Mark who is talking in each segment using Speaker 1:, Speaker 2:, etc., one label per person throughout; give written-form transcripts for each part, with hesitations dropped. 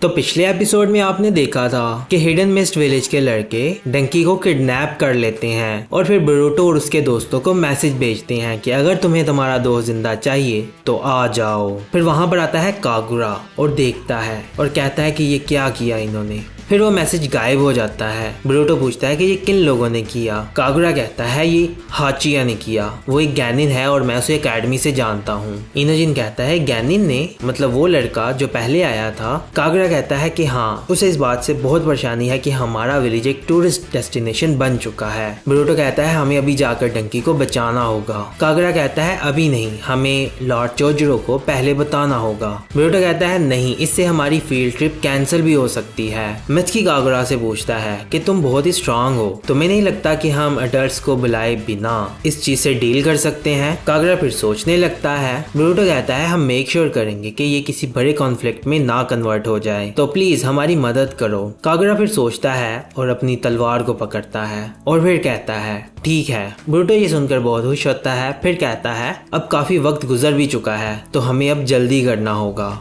Speaker 1: तो पिछले एपिसोड में आपने देखा था कि हिडन मिस्ट विलेज के लड़के डंकी को किडनैप कर लेते हैं और फिर बोरुटो और उसके दोस्तों को मैसेज भेजते हैं कि अगर तुम्हें तुम्हारा दोस्त जिंदा चाहिए तो आ जाओ। फिर वहां पर आता है कागुरा और देखता है और कहता है कि ये क्या किया इन्होंने। फिर वो मैसेज गायब हो जाता है। बोरुटो पूछता है कि ये किन लोगों ने किया। कागुरा कहता है ये हाचिया ने किया, वो एक गैनिन है और मैं उसे एकेडमी से जानता हूँ। इनोजिन कहता है गैनिन ने, मतलब वो लड़का जो पहले आया था। कागुरा कहता है कि हाँ, उसे इस बात से बहुत परेशानी है कि हमारा विलेज एक टूरिस्ट डेस्टिनेशन बन चुका है। बोरुटो कहता है हमें अभी जाकर डंकी को बचाना होगा। कागुरा कहता है अभी नहीं, हमें लॉर्ड चोजरो को पहले बताना होगा। बोरुटो कहता है नहीं, इससे हमारी फील्ड ट्रिप कैंसिल भी हो सकती है। मित्सुकी कागुरा से पूछता है कि तुम बहुत ही स्ट्रांग हो, तुम्हें नहीं लगता कि हम अडल्ट्स को बुलाए बिना इस चीज से डील कर सकते हैं। कागुरा फिर सोचने लगता है। बोरुटो कहता है हम मेक श्योर करेंगे कि ये किसी बड़े कॉन्फ्लिक्ट में ना कन्वर्ट हो जाए, तो प्लीज हमारी मदद करो। कागुरा फिर सोचता है और अपनी तलवार को पकड़ता है और फिर कहता है ठीक है। बोरुटो ये सुनकर बहुत खुश होता है। फिर कहता है अब काफी वक्त गुजर भी चुका है तो हमें अब जल्दी करना होगा।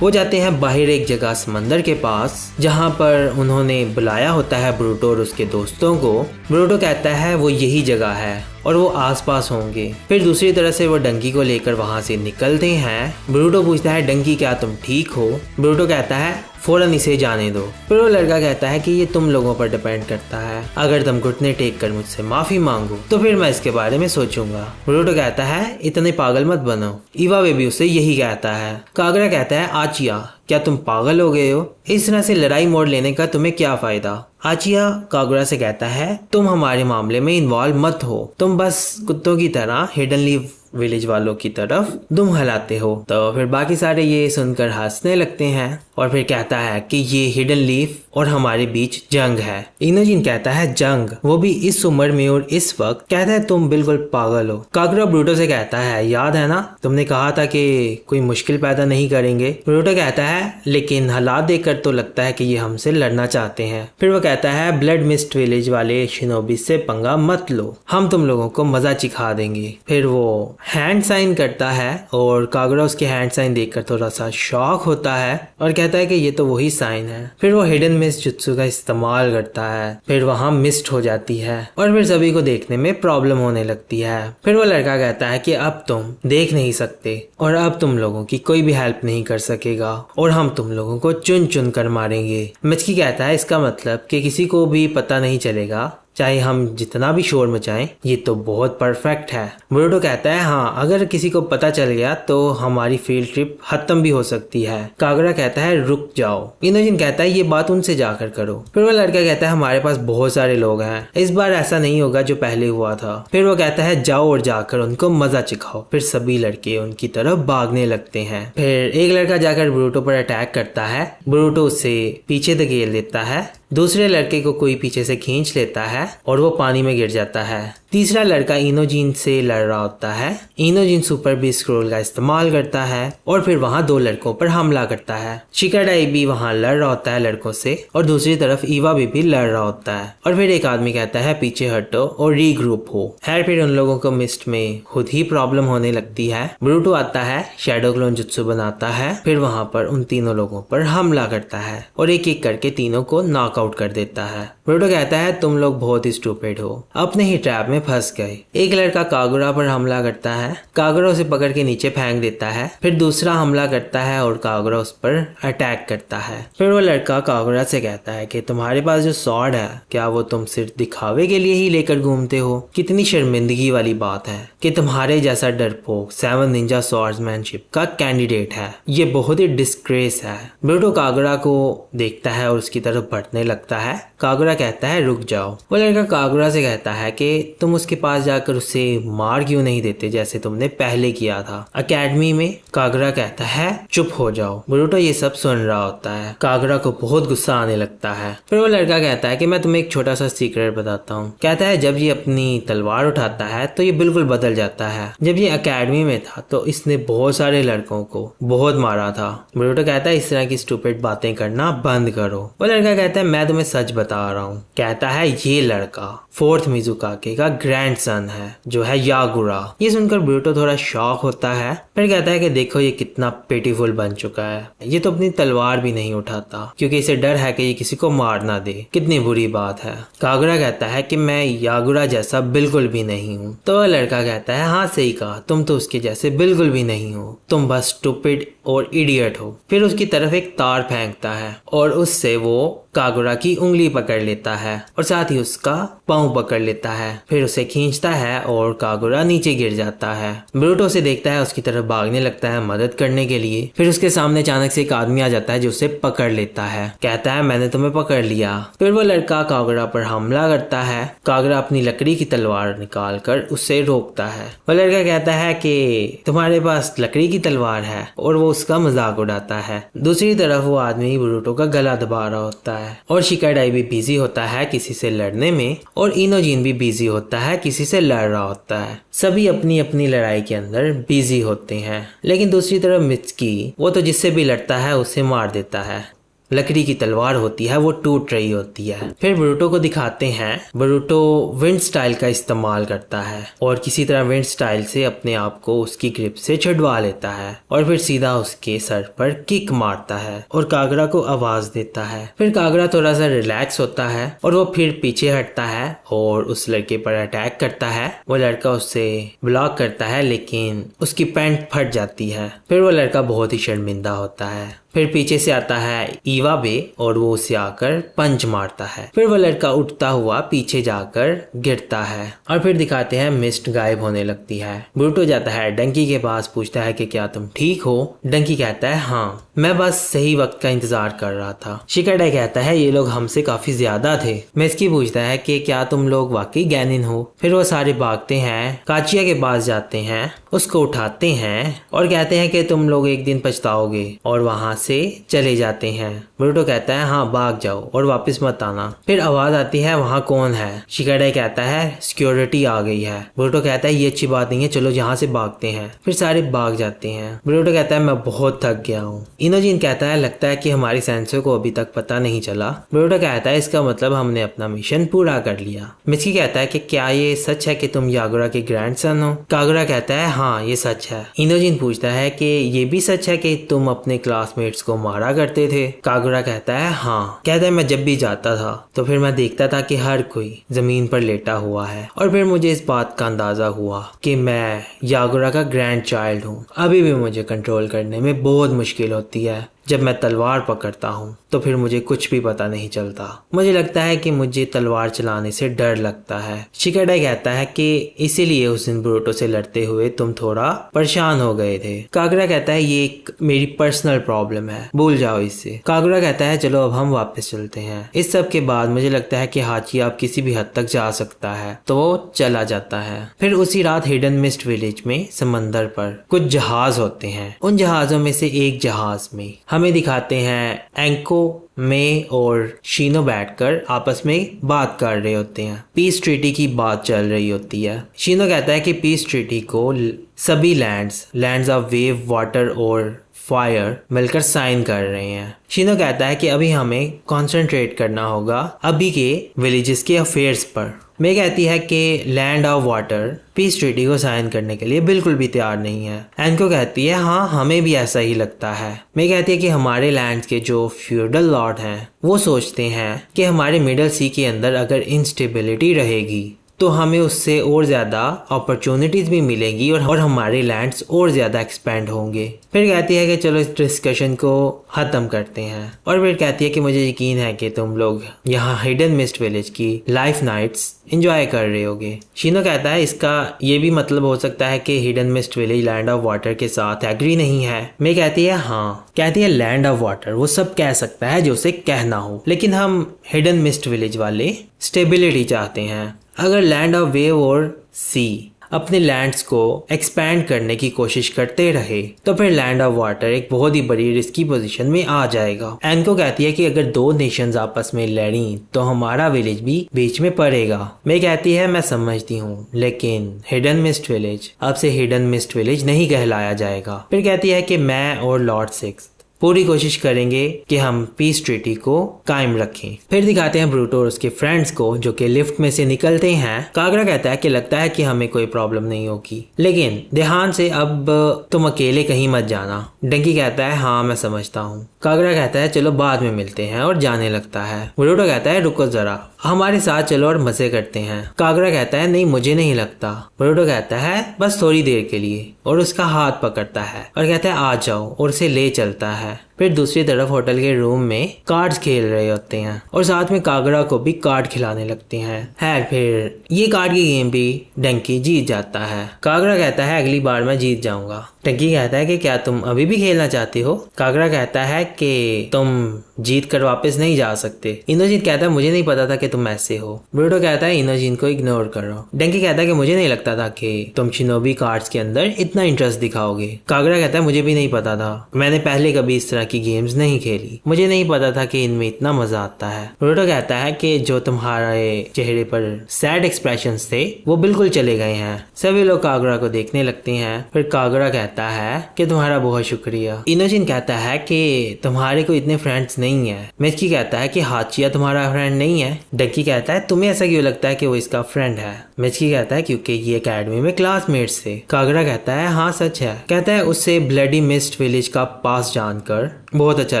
Speaker 1: वो जाते हैं बाहर एक जगह समंदर के पास जहाँ पर उन्होंने बुलाया होता है बोरुटो और उसके दोस्तों को। बोरुटो कहता है वो यही जगह है और वो आसपास होंगे। फिर दूसरी तरह से वो डंकी को लेकर वहां से निकलते हैं। बोरुटो पूछता है डंकी क्या तुम ठीक हो। बोरुटो कहता है फौरन इसे जाने दो। फिर वो लड़का कहता है कि ये तुम लोगों पर डिपेंड करता है, अगर तुम घुटने टेक कर मुझसे माफी मांगो तो फिर मैं इसके बारे में सोचूंगा। बोरुटो कहता है इतने पागल मत बनो। इवाबे भी उसे यही कहता है। कागुरा कहता है आचिया क्या तुम पागल हो गए हो, इस तरह से लड़ाई मोड़ लेने का तुम्हें क्या फायदा। आचिया कागुरा से कहता है तुम हमारे मामले में इन्वॉल्व मत हो, तुम बस कुत्तों की तरह हिडन लीफ विलेज वालों की तरफ दुम हिलाते हो। तो फिर बाकी सारे ये सुनकर हंसने लगते हैं और फिर कहता है कि ये हिडन लीफ और हमारे बीच जंग है। इनोजिन कहता है जंग, वो भी इस उम्र में और इस वक्त। कहता है तुम बिल्कुल पागल हो। कागुरा बोरुटो से कहता है याद है ना तुमने कहा था कि कोई मुश्किल पैदा नहीं करेंगे। बोरुटो कहता है लेकिन हालात देखकर तो लगता है कि ये हमसे लड़ना चाहते हैं। फिर वो कहता है ब्लड मिस्ट विलेज वाले शिनोबी से पंगा मत लो, हम तुम लोगों को मजा चिखा देंगे। फिर वो हैंड साइन करता है और कागुरा उसके हैंड साइन देखकर थोड़ा सा शॉक होता है और कहता है कि ये तो वही साइन है। फिर वो हिडन मिस्ट जुत्सु का इस्तेमाल करता है। फिर वहां मिस्ट हो जाती है और फिर सभी को देखने में प्रॉब्लम होने लगती है। फिर वो लड़का कहता है कि अब तुम देख नहीं सकते और अब तुम लोगों की कोई भी हेल्प नहीं कर सकेगा और हम तुम लोगों को चुन चुन कर मारेंगे। मित्सुकी कहता है इसका मतलब कि किसी को भी पता नहीं चलेगा चाहे हम जितना भी शोर मचाएं, ये तो बहुत परफेक्ट है। बोरुटो कहता है हाँ, अगर किसी को पता चल गया तो हमारी फील्ड ट्रिप खत्म भी हो सकती है। कागुरा कहता है रुक जाओ। इनोजिन कहता है ये बात उनसे जाकर करो। फिर वो लड़का कहता है हमारे पास बहुत सारे लोग हैं, इस बार ऐसा नहीं होगा जो पहले हुआ था। फिर वो कहता है जाओ और जाकर उनको मजा चिखाओ। फिर सभी लड़के उनकी तरफ भागने लगते हैं। फिर एक लड़का जाकर बोरुटो पर अटैक करता है। बोरुटो उसे पीछे धकेल देता है। दूसरे लड़के को कोई पीछे से खींच लेता है और वो पानी में गिर जाता है। तीसरा लड़का इनोजिन से लड़ रहा होता है। इनोजिन सुपर बीस्ट स्क्रोल का इस्तेमाल करता है और फिर वहां दो लड़कों पर हमला करता है। शिकाडाई भी वहां लड़ रहा होता है लड़कों से और दूसरी तरफ इवाबे भी लड़ रहा होता है। और फिर एक आदमी कहता है पीछे हटो और रीग्रुप हो। खैर फिर उन लोगों को मिस्ट में खुद ही प्रॉब्लम होने लगती है। बोरुटो आता है, शैडो क्लोन जुत्सु बनाता है, फिर वहां पर उन तीनों लोगों पर हमला करता है और एक एक करके तीनों को नॉकआउट कर देता है। बोरुटो कहता है तुम लोग बहुत ही स्टूपिड हो, अपने ही ट्रैप में फंस गए। एक लड़का कागुरा पर हमला करता है। कागुरा उसे पकड़ के नीचे फेंक देता है। फिर दूसरा हमला करता है और कागुरा उस पर अटैक करता है। फिर वो लड़का कागुरा से कहता है कि तुम्हारे पास जो स्वॉर्ड है क्या वो तुम सिर्फ दिखावे के लिए ही लेकर घूमते हो। कितनी शर्मिंदगी वाली बात है कि तुम्हारे जैसा डरपोक 7 निंजा स्वॉर्ड्समैनशिप का कैंडिडेट है, ये बहुत ही डिस्ग्रेस है। बोरुटो कागुरा को देखता है और उसकी तरफ बढ़ने लगता है। कागुरा कहता है रुक जाओ। वो लड़का कागुरा से कहता है कि तुम उसके पास जाकर उसे मार क्यों नहीं देते जैसे तुमने पहले किया था एकेडमी में। कागुरा कहता है चुप हो जाओ। बोरुटो ये सब सुन रहा होता है। कागुरा को बहुत गुस्सा आने लगता है। फिर वो लड़का कहता है कि मैं तुम्हें एक छोटा सा सीक्रेट बताता हूँ। कहता है जब ये अपनी तलवार उठाता है तो ये बिल्कुल बदल जाता है। जब ये एकेडमी में था तो इसने बहुत सारे लड़कों को बहुत मारा था। बोरुटो कहता है इस तरह की स्टूपिड बातें करना बंद करो। वो लड़का कहता है मैं तुम्हें सच बता रहा हूँ। कहता है ये लड़का फोर्थ मिजुकाके का ग्रैंडसन है जो है यागुरा। ये सुनकर ब्रूटो थोड़ा शॉक होता है, फिर कहता है कि देखो ये कितना पिटीफुल बन चुका है, ये तो अपनी तलवार भी नहीं उठाता क्योंकि इसे डर है कि ये किसी को मार ना दे। कितनी बुरी बात है। कागुरा कहता है कि मैं यागुरा जैसा बिल्कुल भी नहीं हूँ। तो वह लड़का कहता है हाँ सही कहा, तुम तो उसके जैसे बिल्कुल भी नहीं हो, तुम बस स्टूपिड और इडियट हो। फिर उसकी तरफ एक तार फेंकता है और उससे वो कागुरा की उंगली पकड़ लेता है और साथ ही उसका पाँव पकड़ लेता है। फिर उसे खींचता है और कागुरा नीचे गिर जाता है। ब्रूटो उसे देखता है, उसकी तरफ भागने लगता है मदद करने के लिए। फिर उसके सामने अचानक से एक आदमी आ जाता है जो उसे पकड़ लेता है, कहता है मैंने तुम्हें पकड़ लिया। फिर वो लड़का कागुरा पर हमला करता है। कागुरा अपनी लकड़ी की तलवार निकाल कर उसे रोकता है। वो लड़का कहता है कि तुम्हारे पास लकड़ी की तलवार है और वो उसका मजाक उड़ाता है। दूसरी तरफ वो आदमी ब्रूटो का गला दबा रहा होता है और शिकाडाई भी बिजी होता है किसी से लड़ने में और इनोजिन भी बिजी होता है किसी से लड़ रहा होता है। सभी अपनी अपनी लड़ाई के अंदर बिजी होते हैं, लेकिन दूसरी तरफ मित्सुकी वो तो जिससे भी लड़ता है उसे मार देता है। लकड़ी की तलवार होती है वो टूट रही होती है। फिर ब्रूटो को दिखाते हैं, ब्रूटो विंड स्टाइल का इस्तेमाल करता है और किसी तरह विंड स्टाइल से अपने आप को उसकी ग्रिप से छुड़वा लेता है और फिर सीधा उसके सर पर किक मारता है और कागुरा को आवाज देता है। फिर कागुरा थोड़ा सा रिलैक्स होता है और वो फिर पीछे हटता है और उस लड़के पर अटैक करता है। वो लड़का उससे ब्लॉक करता है लेकिन उसकी पैंट फट जाती है। फिर वो लड़का बहुत ही शर्मिंदा होता है। फिर पीछे से आता है इवाबे और वो उसे आकर पंच मारता है। फिर वो लड़का उठता हुआ पीछे जाकर गिरता है और फिर दिखाते हैं मिस्ट गायब होने लगती है। ब्रूटो जाता है डंकी के पास, पूछता है कि क्या तुम ठीक हो। डंकी कहता है हाँ, मैं बस सही वक्त का इंतजार कर रहा था। शिकाडाई कहता है ये लोग हमसे काफी ज्यादा थे। मिस्की पूछता है कि क्या तुम लोग वाकई गैनिन हो। फिर वो सारे भागते हैं, काचिया के पास जाते हैं, उसको उठाते हैं और कहते हैं कि तुम लोग एक दिन पछताओगे और वहां से चले जाते हैं। ब्रूटो कहता है हाँ भाग जाओ और वापस मत आना। फिर आवाज आती है वहाँ कौन है। शिकाडाई कहता है सिक्योरिटी आ गई है। ब्रूटो कहता है ये अच्छी बात नहीं है, चलो यहाँ से भागते हैं। फिर सारे भाग जाते हैं। ब्रूटो कहता है मैं बहुत थक गया हूँ। इनोजिन कहता है लगता है कि हमारी सेंसर को अभी तक पता नहीं चला। ब्रूटो कहता है इसका मतलब हमने अपना मिशन पूरा कर लिया। मिस्की कहता है कि क्या ये सच है कि तुम यागुरा के ग्रैंडसन हो। कागुरा कहता है हाँ ये सच है। इनोजिन पूछता है कि ये भी सच है कि तुम अपने क्लासमेट्स को मारा करते थे। कागुरा कहता है हाँ। कहता है मैं जब भी जाता था तो फिर मैं देखता था कि हर कोई जमीन पर लेटा हुआ है और फिर मुझे इस बात का अंदाजा हुआ कि मैं यागुरा का ग्रैंड चाइल्ड हूँ। अभी भी मुझे कंट्रोल करने में बहुत मुश्किल होती है। जब मैं तलवार पकड़ता हूँ तो फिर मुझे कुछ भी पता नहीं चलता। मुझे लगता है कि मुझे तलवार चलाने से डर लगता है। शिकाडाई कहता है कि इसीलिए उस दिन ब्रूटो से लड़ते हुए तुम थोड़ा परेशान हो गए थे। कागुरा कहता है ये एक मेरी पर्सनल प्रॉब्लम है, भूल जाओ इससे। कागुरा कहता है चलो अब हम वापस चलते हैं। इस सब के बाद मुझे लगता है कि हाची आप किसी भी हद तक जा सकता है, तो वो चला जाता है। फिर उसी रात हिडन मिस्ट विलेज में समंदर पर कुछ जहाज होते हैं। उन जहाजों में से एक जहाज में हमें दिखाते हैं एंको, मे और शीनो बैठकर आपस में बात कर रहे होते हैं। पीस ट्रीटी की बात चल रही होती है। शीनो कहता है कि पीस ट्रीटी को सभी लैंड्स ऑफ वेव, वाटर और फायर मिलकर साइन कर रहे हैं। शीनो कहता है कि अभी हमें कंसंट्रेट करना होगा अभी के विलेजेस के अफेयर्स पर। मैं कहती है कि land of water peace treaty को साइन करने के लिए बिल्कुल भी तैयार नहीं है। एनको कहती है हाँ हमें भी ऐसा ही लगता है। मैं कहती है कि हमारे लैंड्स के जो फ्यूडल लॉर्ड हैं वो सोचते हैं कि हमारे मिडल सी के अंदर अगर इंस्टेबिलिटी रहेगी तो हमें उससे और ज़्यादा अपॉर्चुनिटीज़ भी मिलेंगी और हमारे लैंड्स और ज़्यादा एक्सपेंड होंगे। फिर कहती है कि चलो इस डिस्कशन को ख़त्म करते हैं और फिर कहती है कि मुझे यकीन है कि तुम लोग यहाँ हिडन मिस्ट विलेज की लाइफ नाइट्स एंजॉय कर रहे होगे। शीनो कहता है इसका ये भी मतलब हो सकता है कि hidden mist village land of water के साथ एग्री नहीं है। मैं कहती है हाँ। कहती है लैंड ऑफ वाटर वो सब कह सकता है जो उसे कहना हो, लेकिन हम हिडन मिस्ट विलेज वाले स्टेबिलिटी चाहते हैं। अगर लैंड ऑफ वेव और सी अपने लैंड्स को एक्सपैंड करने की कोशिश करते रहे तो फिर लैंड ऑफ वाटर एक बहुत ही बड़ी रिस्की पोजीशन में आ जाएगा। एनको कहती है कि अगर दो नेशंस आपस में लड़ी तो हमारा विलेज भी बीच में पड़ेगा। मैं कहती है मैं समझती हूँ, लेकिन हिडन मिस्ट विलेज अब से हिडन मिस्ट विलेज नहीं कहलाया जाएगा। फिर कहती है कि मैं और लॉर्ड सिक्स पूरी कोशिश करेंगे कि हम पीस ट्रीटी को कायम रखें। फिर दिखाते हैं ब्रूटो और उसके फ्रेंड्स को जो कि लिफ्ट में से निकलते हैं। कागरा कहता है कि लगता है कि हमें कोई प्रॉब्लम नहीं होगी, लेकिन ध्यान से अब तुम अकेले कहीं मत जाना। डंकी कहता है हाँ मैं समझता हूँ। कागरा कहता है चलो बाद में मिलते हैं और जाने लगता है। ब्रूटो कहता है रुको जरा, हमारे साथ चलो और मजे करते हैं। कागरा कहता है नहीं मुझे नहीं लगता। ब्रूटो कहता है बस थोड़ी देर के लिए और उसका हाथ पकड़ता है और कहता है आ जाओ और उसे ले चलता है। फिर दूसरी तरफ होटल के रूम में कार्ड्स खेल रहे होते हैं और साथ में कागरा को भी कार्ड खिलाने लगते हैं। फिर ये कार्ड की गेम भी डंकी जीत जाता है। कागरा कहता है अगली बार मैं जीत जाऊंगा। डंकी कहता है कि क्या तुम अभी भी खेलना चाहती हो? कागरा कहता है कि तुम जीत कर वापस नहीं जा सकते। इनोजिन कहता है मुझे नहीं पता था कि तुम ऐसे हो। ब्रूटो कहता है इनोजिन को इग्नोर करो। डंकी कहता है कि मुझे नहीं लगता था कि तुम शिनोबी कार्ड्स के अंदर इतना इंटरेस्ट दिखाओगे। कागरा कहता है मुझे भी नहीं पता था, मैंने पहले कभी इस तरह की गेम्स नहीं खेली, मुझे नहीं पता था कि इनमें इतना मजा आता है। ब्रूटो कहता है कि जो तुम्हारे चेहरे पर सैड एक्सप्रेशंस थे वो बिल्कुल चले गए हैं। सभी लोग कागरा को देखने लगते हैं। फिर कागरा कहता है कि तुम्हारा बहुत शुक्रिया। इनोजिन कहता है कि तुम्हारे को इतने फ्रेंड्स नहीं है। मिचकी कहता है कि हाचिया तुम्हारा फ्रेंड नहीं है। डंकी कहता है तुम्हें ऐसा क्यों लगता है कि वो इसका फ्रेंड है? मिचकी कहता है क्योंकि ये एकेडमी में क्लासमेट्स थे। कागरा कहता है हाँ सच है। कहता है उससे ब्लडी मिस्ट विलेज का पास जानकर बहुत अच्छा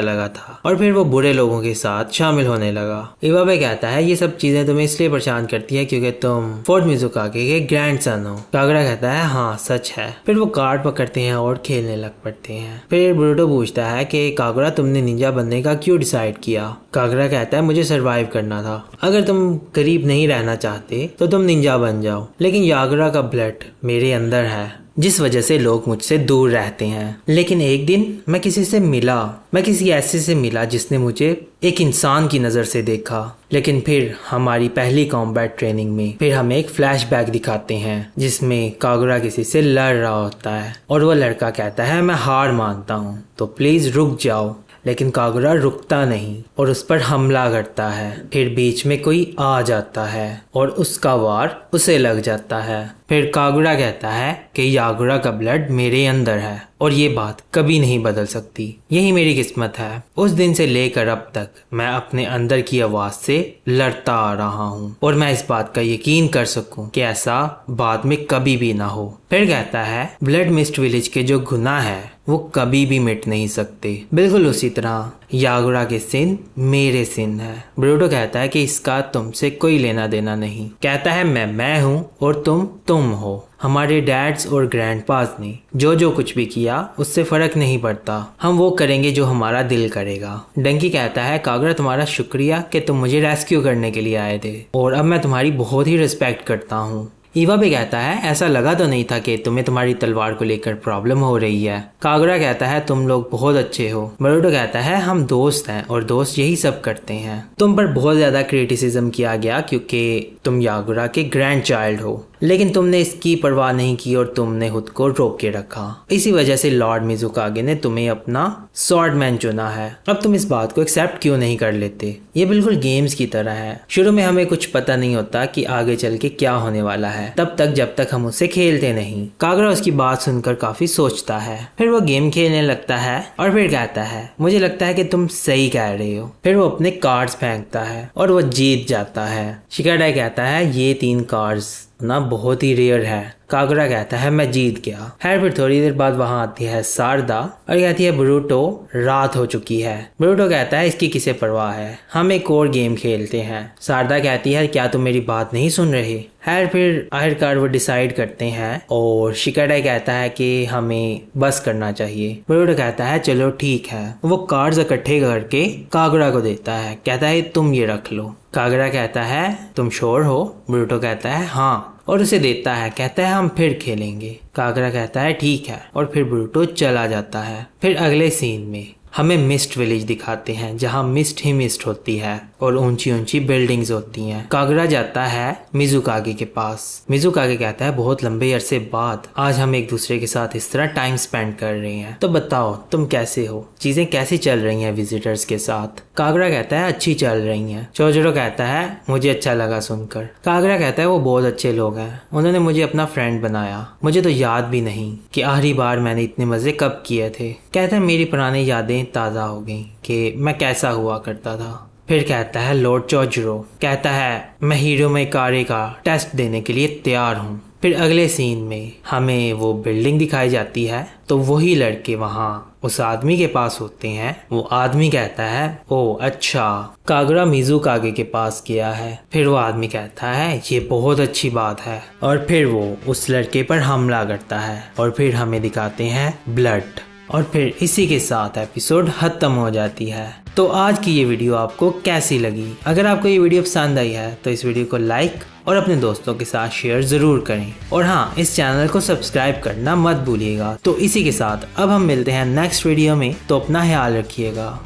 Speaker 1: लगा था और फिर वो बुरे लोगों के साथ शामिल होने लगा। इवाबे कहता है ये सब चीजें तुम्हें इसलिए परेशान करती है क्योंकि तुम फोर्ट मिजुकागे के ग्रैंडसन हो। कागरा कहता है हाँ सच है। फिर वो कार्ड पकड़ते हैं और खेलने लग पड़ते हैं। फिर ब्रूटो पूछता है कि कागरा तुमने निंजा बनने का क्यों डिसाइड किया? कागरा कहता है मुझे सरवाइव करना था, अगर तुम करीब नहीं रहना चाहते तो तुम निंजा बन जाओ, लेकिन यागरा का ब्लड मेरे अंदर है जिस वजह से लोग मुझसे दूर रहते हैं। लेकिन एक दिन मैं किसी से मिला, मैं किसी ऐसे से मिला जिसने मुझे एक इंसान की नज़र से देखा। लेकिन फिर हमारी पहली कॉम्बैट ट्रेनिंग में फिर हमें एक फ्लैशबैक दिखाते हैं जिसमें कागरा किसी से लड़ रहा होता है और वो लड़का कहता है मैं हार मानता हूँ तो प्लीज रुक जाओ। लेकिन कागरा रुकता नहीं और उस पर हमला करता है। फिर बीच में कोई आ जाता है और उसका वार उसे लग जाता है। फिर कागरा कहता है कि यागुरा का ब्लड मेरे अंदर है और ये बात कभी नहीं बदल सकती, यही मेरी किस्मत है। उस दिन से लेकर अब तक मैं अपने अंदर की आवाज से लड़ता आ रहा हूँ और मैं इस बात का यकीन कर सकूं कि ऐसा बाद में कभी भी ना हो। फिर कहता है ब्लड मिस्ट विलेज के जो गुनाह है वो कभी भी मिट नहीं सकते, बिल्कुल उसी तरह यागुरा के सिन मेरे सिन है। ब्रूटो कहता है कि इसका तुमसे कोई लेना देना नहीं। कहता है मैं हूँ और तुम हो। हमारे डैड्स और ग्रैंडपास ने जो कुछ भी किया उससे फर्क नहीं पड़ता, हम वो करेंगे जो हमारा दिल करेगा। डंकी कहता है कागरा तुम्हारा शुक्रिया कि तुम मुझे रेस्क्यू करने के लिए आए थे और अब मैं तुम्हारी बहुत ही रिस्पेक्ट करता हूँ। ईवा भी कहता है ऐसा लगा तो नहीं था कि तुम्हें तुम्हारी तलवार को लेकर प्रॉब्लम हो रही है। कागरा कहता है तुम लोग बहुत अच्छे हो। ब्रूटो कहता है हम दोस्त हैं और दोस्त यही सब करते हैं। तुम पर बहुत ज्यादा क्रिटिसिज्म किया गया क्योंकि तुम यागुरा के ग्रैंड चाइल्ड हो, लेकिन तुमने इसकी परवाह नहीं की और तुमने खुद को रोक के रखा। इसी वजह से लॉर्ड मिजुकागे ने तुम्हें अपना स्वॉर्डमैन चुना है। अब तुम इस बात को एक्सेप्ट क्यों नहीं कर लेते? ये बिल्कुल गेम्स की तरह है। शुरू में हमें कुछ पता नहीं होता कि आगे चल के क्या होने वाला है, तब तक जब तक हम उसे खेलते नहीं। कागरा उसकी बात सुनकर काफी सोचता है। फिर वो गेम खेलने लगता है और फिर कहता है मुझे लगता है कि तुम सही कह रहे हो। फिर वो अपने कार्ड्स फेंकता है और वो जीत जाता है। शिकाडाई कहता है ये 3 कार्ड्स ना बहुत ही रेयर है। कागरा कहता है मैं जीत गया। फिर थोड़ी देर बाद वहां आती है सारदा और कहती है ब्रूटो रात हो चुकी है। ब्रूटो कहता है इसकी किसे परवाह है, हम एक और गेम खेलते हैं। सारदा कहती है क्या तुम मेरी बात नहीं सुन रहे? फिर आखिरकार वो डिसाइड करते हैं और शिकाडाई कहता है कि हमें बस करना चाहिए। ब्रूटो कहता है चलो ठीक है। वो कार्ड्स इकट्ठे करके कागरा को देता है, कहता है तुम ये रख लो। कागरा कहता है तुम श्योर हो? ब्रूटो कहता है हाँ और उसे देता है, कहता है हम फिर खेलेंगे। कागरा कहता है ठीक है और फिर ब्रूटो चला जाता है। फिर अगले सीन में हमें मिस्ट विलेज दिखाते हैं जहां मिस्ट ही मिस्ट होती है और ऊंची ऊंची बिल्डिंग्स होती हैं। कागरा जाता है मिजुकागे के पास। मिजुकागे कहता है बहुत लंबे अरसे बाद आज हम एक दूसरे के साथ इस तरह टाइम स्पेंड कर रहे हैं, तो बताओ तुम कैसे हो, चीजें कैसी चल रही हैं विजिटर्स के साथ? कागरा कहता है अच्छी चल रही हैं। चोजोरो कहता है मुझे अच्छा लगा सुनकर। कागरा कहता है वो बहुत अच्छे लोग हैं, उन्होंने मुझे अपना फ्रेंड बनाया, मुझे तो याद भी नहीं कि आखिरी बार मैंने इतने मजे कब किए थे। कहता है मेरी पुरानी यादें यादें ताज़ा हो गई कि मैं कैसा हुआ करता था। फिर कहता है लॉर्ड चोजरो, कहता है मैं हीरो में कारे का टेस्ट देने के लिए तैयार हूँ। फिर अगले सीन में हमें वो बिल्डिंग दिखाई जाती है, तो वही लड़के वहाँ उस आदमी के पास होते हैं। वो आदमी कहता है ओ अच्छा, कागरा मिज़ुकागे के पास गया है। फिर वो आदमी कहता है ये बहुत अच्छी बात है, और फिर वो उस लड़के पर हमला करता है और फिर हमें दिखाते हैं ब्लड, और फिर इसी के साथ एपिसोड खत्म हो जाती है। तो आज की ये वीडियो आपको कैसी लगी? अगर आपको ये वीडियो पसंद आई है तो इस वीडियो को लाइक और अपने दोस्तों के साथ शेयर ज़रूर करें, और हाँ, इस चैनल को सब्सक्राइब करना मत भूलिएगा। तो इसी के साथ अब हम मिलते हैं नेक्स्ट वीडियो में, तो अपना ख्याल रखिएगा।